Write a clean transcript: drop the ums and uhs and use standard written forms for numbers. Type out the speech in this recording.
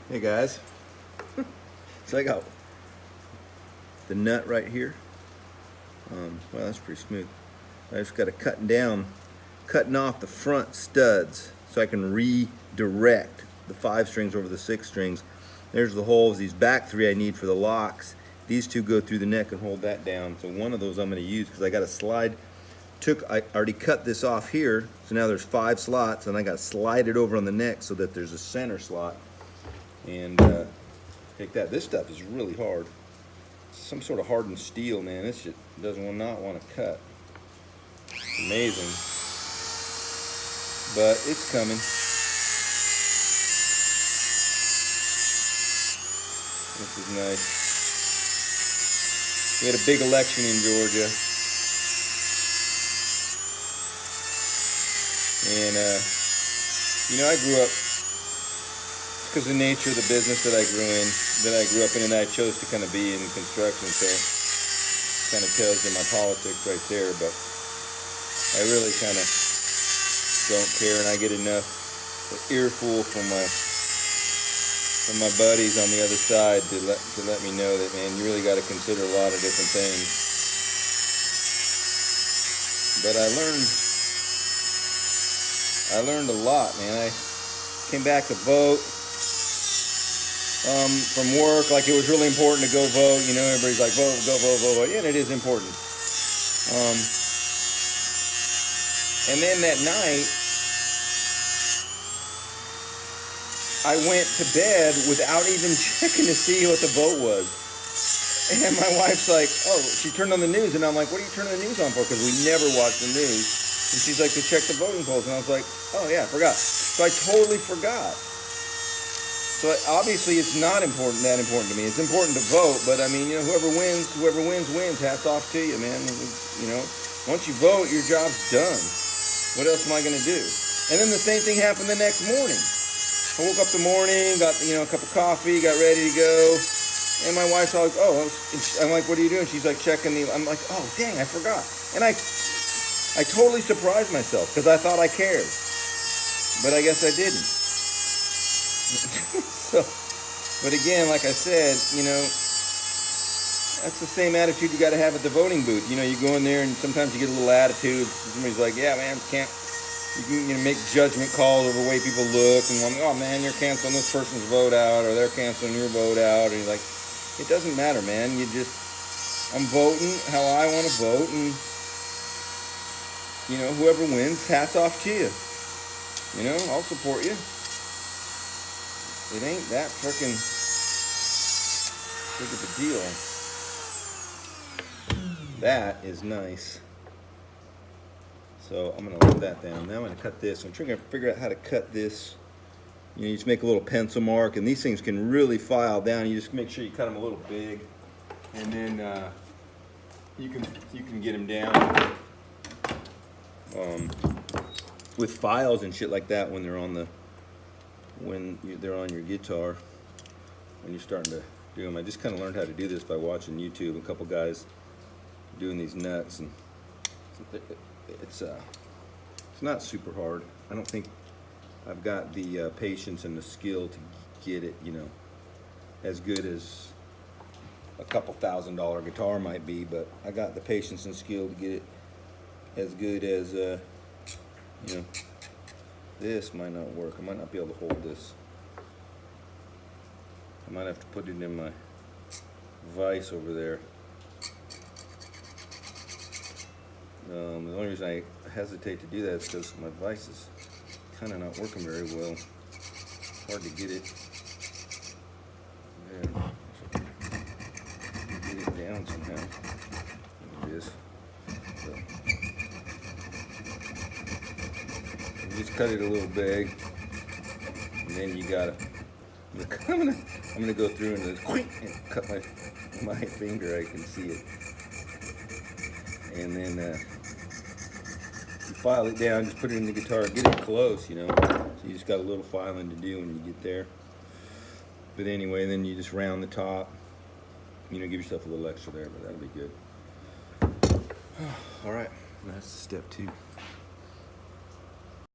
Hey guys, so I got the nut right here. Well, that's pretty smooth. I just got to cutting off the front studs so I can redirect the 5 strings over the 6 strings. There's the holes. These back 3 I need for the locks. These 2 go through the neck and hold that down. So one of those I'm going to use because I got to slide. I already cut this off here, so now there's 5 slots, and I got to slide it over on the neck so that there's a center slot. And take that. This stuff is really hard. It's some sort of hardened steel, man. This shit not want to cut. It's amazing, but it's coming. This is nice. We had a big election in Georgia, and I grew up. Because of the nature of the business that I grew up in, and I chose to kind of be in construction, so kind of tells you my politics right there. But I really kind of don't care, and I get enough earful from my buddies on the other side to let me know that, man, you really got to consider a lot of different things. But I learned a lot, man. I came back to vote. From work, like it was really important to go vote. You know, everybody's like, vote, go vote, vote, vote. Yeah, and it is important. And then that night, I went to bed without even checking to see what the vote was. And my wife's like, oh, she turned on the news, and I'm like, what are you turning the news on for? Because we never watch the news. And she's like, to check the voting polls. And I was like, oh yeah, I forgot. So I totally forgot. So obviously it's not that important to me. It's important to vote, but I mean, you know, whoever wins, wins. Hats off to you, man. You know, once you vote, your job's done. What else am I going to do? And then the same thing happened the next morning. I woke up the morning, got, a cup of coffee, got ready to go. And my wife's like, oh, I'm like, what are you doing? She's like checking I'm like, oh, dang, I forgot. And I totally surprised myself because I thought I cared. But I guess I didn't. But again, like I said, that's the same attitude you got to have at the voting booth. You know, you go in there and sometimes you get a little attitude. Somebody's like, yeah, man, you can make judgment calls over the way people look. And I'm like, oh, man, you're canceling this person's vote out, or they're canceling your vote out. And you're like, it doesn't matter, man. I'm voting how I want to vote. And, whoever wins, hats off to you. I'll support you. It ain't that freaking big of a deal. That is nice. So I'm going to let that down. Now I'm going to cut this. I'm trying to figure out how to cut this. You just make a little pencil mark, and these things can really file down. You just make sure you cut them a little big, and then you can get them down with files and shit like that when they're on your guitar, when you're starting to do them. I just kind of learned how to do this by watching YouTube, a couple guys doing these nuts, and it's not super hard. I don't think I've got the patience and the skill to get it, as good as a couple $1,000 guitar might be, but I got the patience and skill to get it as good as this might not work. I might not be able to hold this. I might have to put it in my vise over there. The only reason I hesitate to do that is because my vise is kind of not working very well. It's hard to get it there. Get it down somehow. Like this. So, just cut it a little big, and then you gotta. I'm gonna go through and cut my finger. I can see it, and then you file it down. Just put it in the guitar. Get it close, So you just got a little filing to do when you get there. But anyway, then you just round the top. Give yourself a little extra there, but that'll be good. All right, that's step 2.